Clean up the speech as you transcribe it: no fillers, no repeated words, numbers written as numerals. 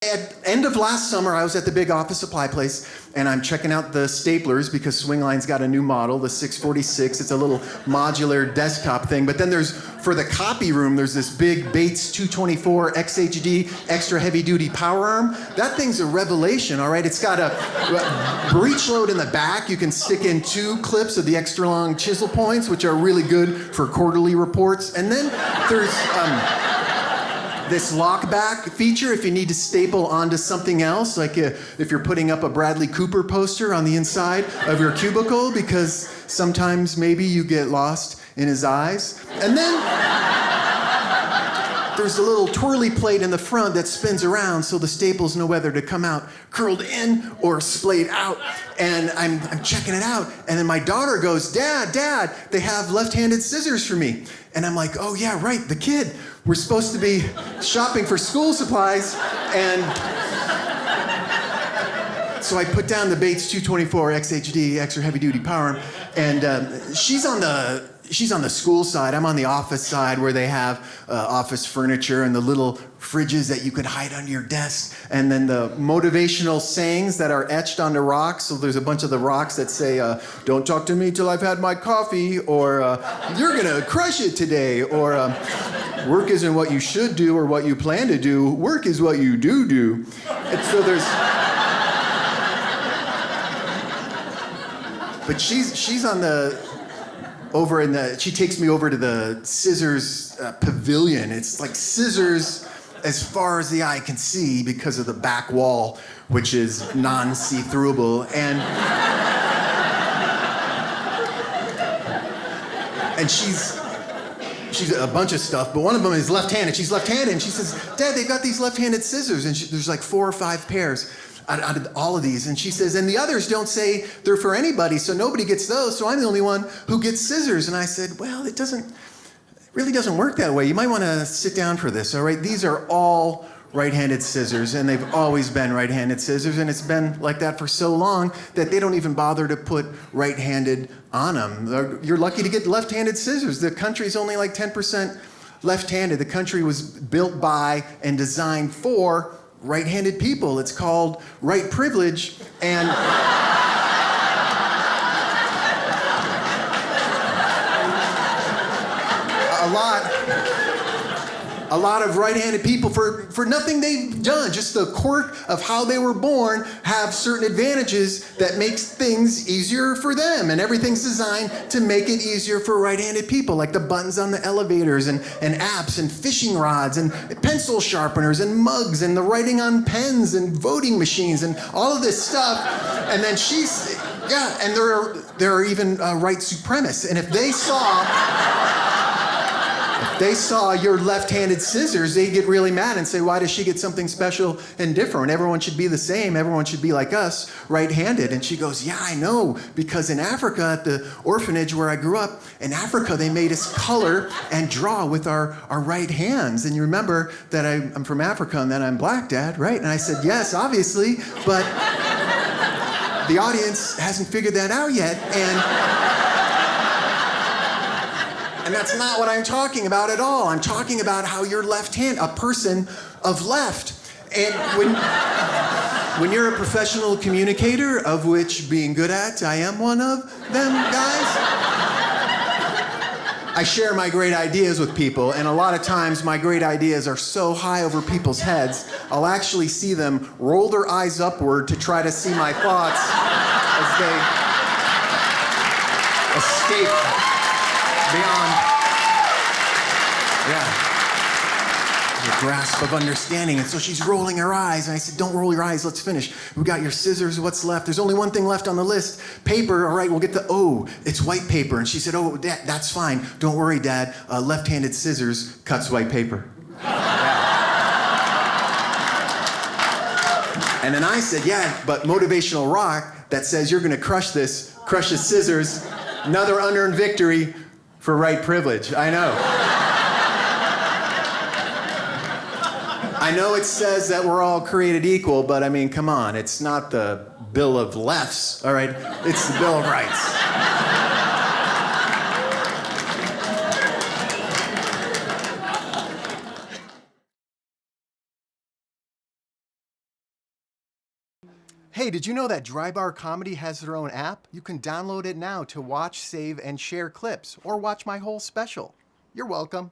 At end of last summer, I was at the big office supply place, and I'm checking out the staplers because Swingline's got a new model, the 646. It's a little modular desktop thing. But then for the copy room, there's this big Bates 224 XHD extra heavy-duty power arm. That thing's a revelation, all right? It's got a breech load in the back. You can stick in 2 clips of the extra long chisel points, which are really good for quarterly reports. And then there's this lockback feature if you need to staple onto something else, like if you're putting up a Bradley Cooper poster on the inside of your cubicle, because sometimes maybe you get lost in his eyes. And then there's a little twirly plate in the front that spins around so the staples know whether to come out curled in or splayed out. And I'm checking it out, and then my daughter goes, Dad, they have left-handed scissors for me. And I'm like, oh yeah, right, the kid. We're supposed to be shopping for school supplies, and so I put down the Bates 224 XHD extra heavy-duty power arm, and she's on the school side. I'm on the office side where they have office furniture and the little fridges that you could hide under your desk, and then the motivational sayings that are etched onto rocks. So there's a bunch of the rocks that say, don't talk to me till I've had my coffee, or you're gonna crush it today, or work isn't what you should do or what you plan to do, work is what you do. And so there's... But she's on she takes me over to the scissors pavilion. It's like scissors as far as the eye can see because of the back wall, which is non-see-throughable. And she's a bunch of stuff, but one of them is left-handed. She's left-handed, and she says, Dad, they've got these left-handed scissors, and there's like 4 or 5 pairs out of all of these. And she says, and the others don't say they're for anybody, so nobody gets those, so I'm the only one who gets scissors. And I said, well, it really doesn't work that way. You might want to sit down for this, all right? These are all right-handed scissors, and they've always been right-handed scissors, and it's been like that for so long that they don't even bother to put right-handed on them. You're lucky to get left-handed scissors. The country's only like 10% left-handed. The country was built by and designed for right-handed people. It's called right privilege, and a lot of right-handed people, for nothing they've done, just the quirk of how they were born, have certain advantages that makes things easier for them. And everything's designed to make it easier for right-handed people, like the buttons on the elevators and apps and fishing rods and pencil sharpeners and mugs and the writing on pens and voting machines and all of this stuff. And then and there are even right supremacists. And if they saw your left-handed scissors, they'd get really mad and say, why does she get something special and different? Everyone should be the same. Everyone should be like us, right-handed. And she goes, yeah, I know, because in Africa, at the orphanage where I grew up, in Africa, they made us color and draw with our right hands. And you remember that I'm from Africa and that I'm black, Dad, right? And I said, yes, obviously, but the audience hasn't figured that out yet. And that's not what I'm talking about at all. I'm talking about how you're left-handed, a person of left. And when you're a professional communicator, of which being good at, I am one of them guys, I share my great ideas with people, and a lot of times my great ideas are so high over people's heads, I'll actually see them roll their eyes upward to try to see my thoughts as they escape beyond, the grasp of understanding. And so she's rolling her eyes, and I said, don't roll your eyes, let's finish. We got your scissors, what's left? There's only one thing left on the list. Paper, all right, we'll get it's white paper. And she said, oh, that's fine. Don't worry, Dad, left-handed scissors cuts white paper. And then I said, yeah, but motivational rock that says you're gonna crush the scissors, another unearned victory for right privilege. I know it says that we're all created equal, but I mean, come on, it's not the Bill of Lefts, all right? It's the Bill of Rights. Hey, did you know that Dry Bar Comedy has their own app? You can download it now to watch, save, and share clips, or watch my whole special. You're welcome.